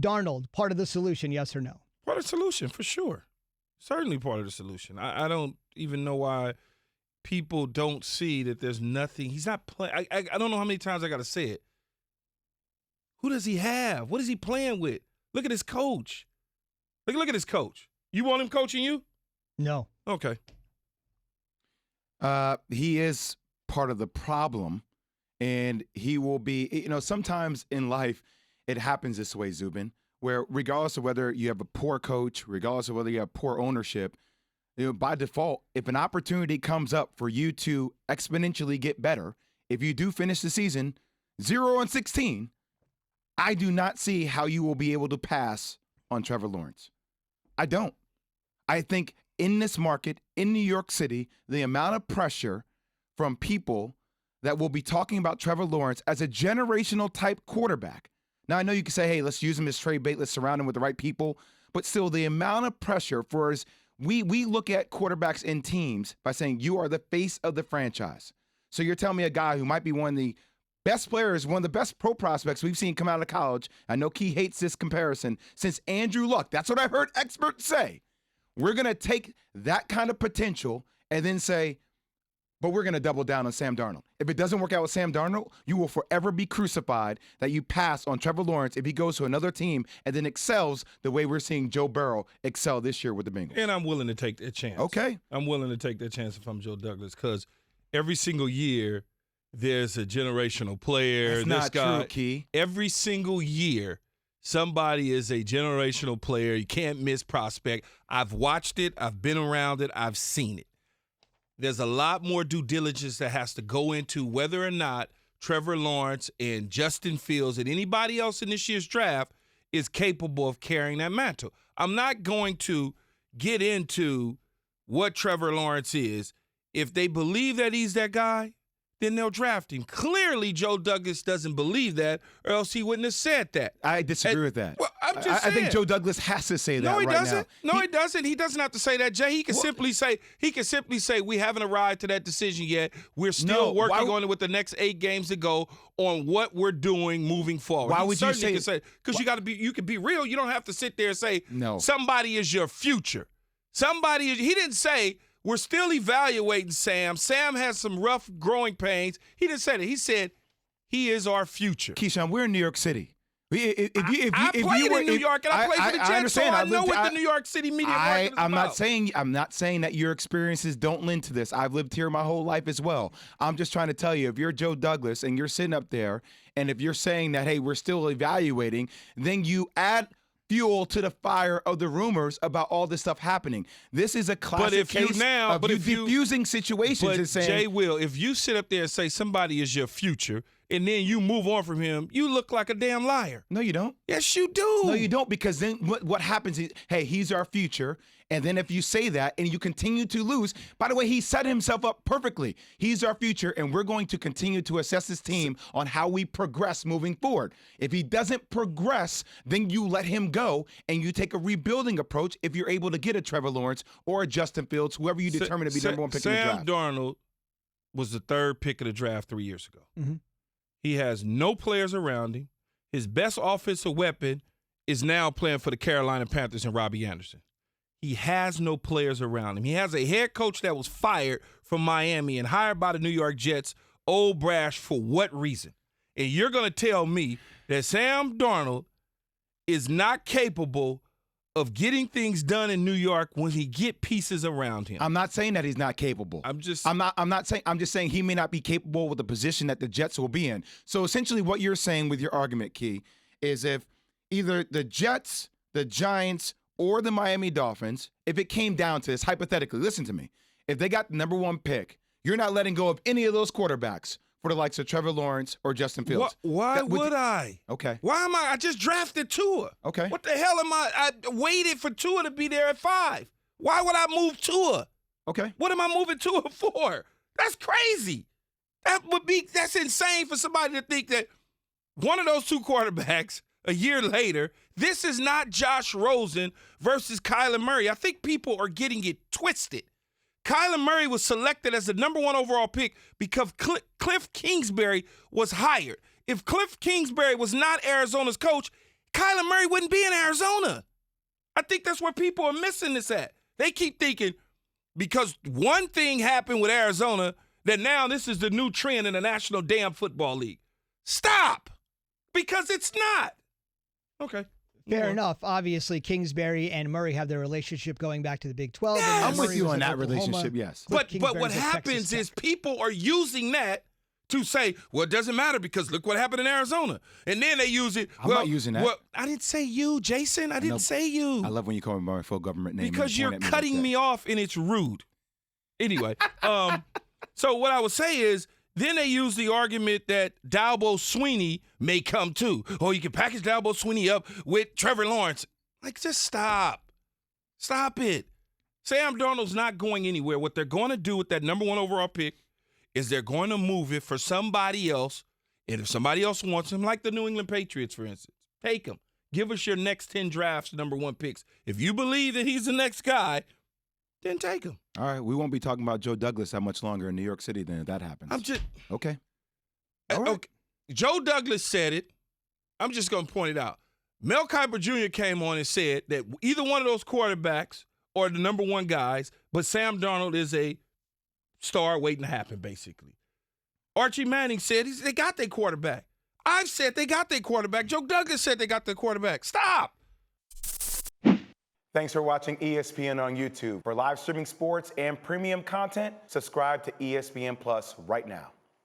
Darnold, part of the solution, yes or no? Part of the solution, for sure. Certainly part of the solution. I don't even know why people don't see that there's nothing. He's not playing. I don't know how many times I got to say it. Who does he have? What is he playing with? Look at his coach. Look at his coach. You want him coaching you? No. Okay. He is part of the problem, and he will be, sometimes in life it happens this way, Zubin, where regardless of whether you have a poor coach, regardless of whether you have poor ownership, by default, if an opportunity comes up for you to exponentially get better, if you do finish the season 0-16, I do not see how you will be able to pass on Trevor Lawrence. I don't. I think in this market, in New York City, the amount of pressure from people that will be talking about Trevor Lawrence as a generational type quarterback. Now, I know you can say, hey, let's use him as trade bait, let's surround him with the right people, but still the amount of pressure for us, we look at quarterbacks in teams by saying you are the face of the franchise. So you're telling me a guy who might be one of the best players, one of the best pro prospects we've seen come out of college. I know Key hates this comparison since Andrew Luck. That's what I've heard experts say. We're going to take that kind of potential and then say, but we're going to double down on Sam Darnold. If it doesn't work out with Sam Darnold, you will forever be crucified that you pass on Trevor Lawrence if he goes to another team and then excels the way we're seeing Joe Burrow excel this year with the Bengals. And I'm willing to take that chance. Okay. I'm willing to take that chance if I'm Joe Douglas, because every single year there's a generational player. That's not true, Key. Every single year somebody is a generational player. You can't miss prospect. I've watched it. I've been around it. I've seen it. There's a lot more due diligence that has to go into whether or not Trevor Lawrence and Justin Fields and anybody else in this year's draft is capable of carrying that mantle. I'm not going to get into what Trevor Lawrence is. If they believe that he's that guy, then they'll draft him. Clearly, Joe Douglas doesn't believe that, or else he wouldn't have said that. I disagree with that. Well, I'm just saying. I think Joe Douglas has to say that No, he right doesn't. now. No, he doesn't. He doesn't have to say that, Jay. He can simply say we haven't arrived to that decision yet. We're still working on it with the next 8 games to go on what we're doing moving forward. Why would you say? Because you can be real. You don't have to sit there and say somebody is your future. He didn't say we're still evaluating Sam. Sam has some rough growing pains. He didn't say that. He said he is our future. Keyshawn, we're in New York City. I played in New York, and I played for the Jets, so I know what the New York City media market is about. I'm not saying that your experiences don't lend to this. I've lived here my whole life as well. I'm just trying to tell you, if you're Joe Douglas and you're sitting up there, and if you're saying that, hey, we're still evaluating, then you add fuel to the fire of the rumors about all this stuff happening. This is a classic case of diffusing situations and saying, JWill, if you sit up there and say somebody is your future and then you move on from him, you look like a damn liar. No, you don't. Yes, you do. No, you don't, because then what happens is, hey, he's our future. And then if you say that and you continue to lose, by the way, he set himself up perfectly. He's our future, and we're going to continue to assess this team on how we progress moving forward. If he doesn't progress, then you let him go and you take a rebuilding approach if you're able to get a Trevor Lawrence or a Justin Fields, whoever you determine to be number one pick in the draft. Sam Darnold was the 3rd pick of the draft 3 years ago. Mm-hmm. He has no players around him. His best offensive weapon is now playing for the Carolina Panthers and Robbie Anderson. He has no players around him. He has a head coach that was fired from Miami and hired by the New York Jets, Old Brash, for what reason? And you're going to tell me that Sam Darnold is not capable of getting things done in New York when he get pieces around him. I'm not saying that he's not capable. I'm just saying he may not be capable with the position that the Jets will be in. So essentially what you're saying with your argument, Key, is if either the Jets, the Giants, or the Miami Dolphins, if it came down to this, hypothetically, listen to me, if they got the number 1 pick, you're not letting go of any of those quarterbacks for the likes of Trevor Lawrence or Justin Fields. Why would I? Okay. Why am I just drafted Tua. Okay. What the hell am I waited for Tua to be there at 5. Why would I move Tua? Okay. What am I moving Tua for? That's crazy. That's insane for somebody to think that one of those 2 quarterbacks a year later, this is not Josh Rosen versus Kyler Murray. I think people are getting it twisted. Kyler Murray was selected as the number 1 overall pick because Cliff Kingsbury was hired. If Cliff Kingsbury was not Arizona's coach, Kyler Murray wouldn't be in Arizona. I think that's where people are missing this at. They keep thinking because one thing happened with Arizona that now this is the new trend in the National Damn Football League. Stop. Because it's not. Okay. Fair enough. Obviously, Kingsbury and Murray have their relationship going back to the Big 12. Yes. And I'm with Murray you was on at that Oklahoma. relationship, yes. But what Kingsbury's at happens Texas is Tech. people are using that to say, well, it doesn't matter because look what happened in Arizona. And then they use it. I'm not using that. Well, I didn't say you, Jason. I didn't say you. I love when you call me by my full government name. Because you're cutting me off and it's rude. Anyway, so what I would say is, then they use the argument that Dabo Swinney may come too. Oh, you can package Dabo Swinney up with Trevor Lawrence. Like, just stop. Stop it. Sam Darnold's not going anywhere. What they're going to do with that number 1 overall pick is they're going to move it for somebody else. And if somebody else wants him, like the New England Patriots, for instance, take him. Give us your next 10 drafts, number 1 picks. If you believe that he's the next guy, then take him. All right, we won't be talking about Joe Douglas that much longer in New York City then if that happens. I'm just okay. All right. okay. Joe Douglas said it. I'm just going to point it out. Mel Kiper Jr. came on and said that either one of those quarterbacks or the number 1 guys, but Sam Darnold is a star waiting to happen, basically. Archie Manning said they got their quarterback. I've said they got their quarterback. Joe Douglas said they got their quarterback. Stop. Thanks for watching ESPN on YouTube. For live streaming sports and premium content, subscribe to ESPN Plus right now.